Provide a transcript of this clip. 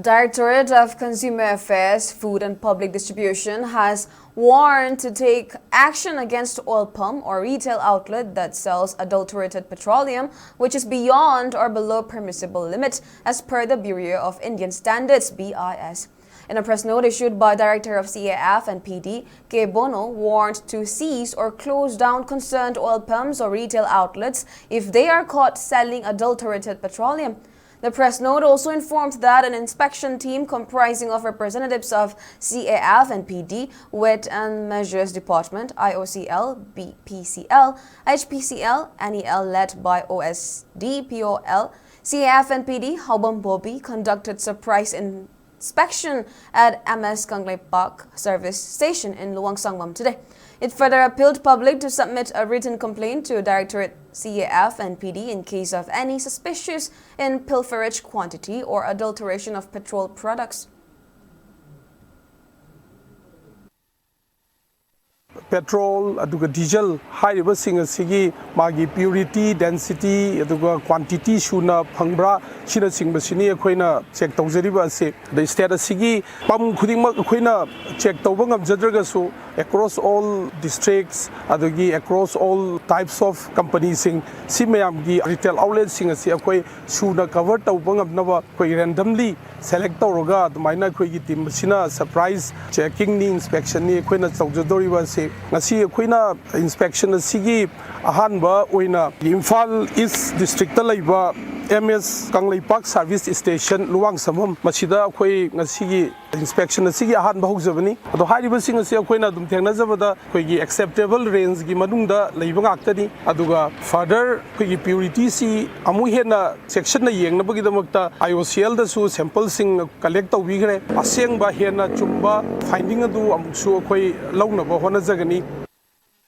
Directorate of Consumer Affairs, Food and Public Distribution has warned to take action against oil pump or retail outlet that sells adulterated petroleum, which is beyond or below permissible limit as per the Bureau of Indian Standards (BIS). In a press note issued by Director of CAF and PD, K. Bono warned to seize or close down concerned oil pumps or retail outlets if they are caught selling adulterated petroleum. The press note also informed that an inspection team comprising of representatives of CAF and PD, Wet and Measures Department, IOCL, BPCL, HPCL, NEL led by OSD, POL, CAF and PD, Haubam Bobby conducted surprise inspection at MS Kanglei Park service station in Luang Sangwam today. It further appealed public to submit a written complaint to Directorate CAF and PD in case of any suspicious in pilferage quantity or adulteration of petrol products. Petrol, diesel, high sing magi purity, density, quantity, shuna, pangbra, china sing basini, aquina, check tozeriba, the status sigi, pam kudima, aquina, check tobang of Jadragasu, across all districts, across all types of companies, Simayamgi, retail outlets, sing a sequay, shuna covered tobang of Nava, randomly select Toroga, the minor Quigiti, Machina, surprise, checking the inspection, aquina, Tozadoriba, Nasi Aquina inspection Sigi Ahanba Uina Imphal East District Laiba MS Kanglei Park Service Station Luang Samam Machida Koi Nasi inspection Sigi Ahanba Huzavani. The high reversing a Sequina Dum Tenazavada Quigi acceptable range Gimadunda Laibang Actani Aduga further Quigi purity C Amuhena section Yang Nabagidamakta IOCL the Su sample sing collect the Vigre Asang Bahena Chumba finding a do Amsu Koi Launaba Honazagani.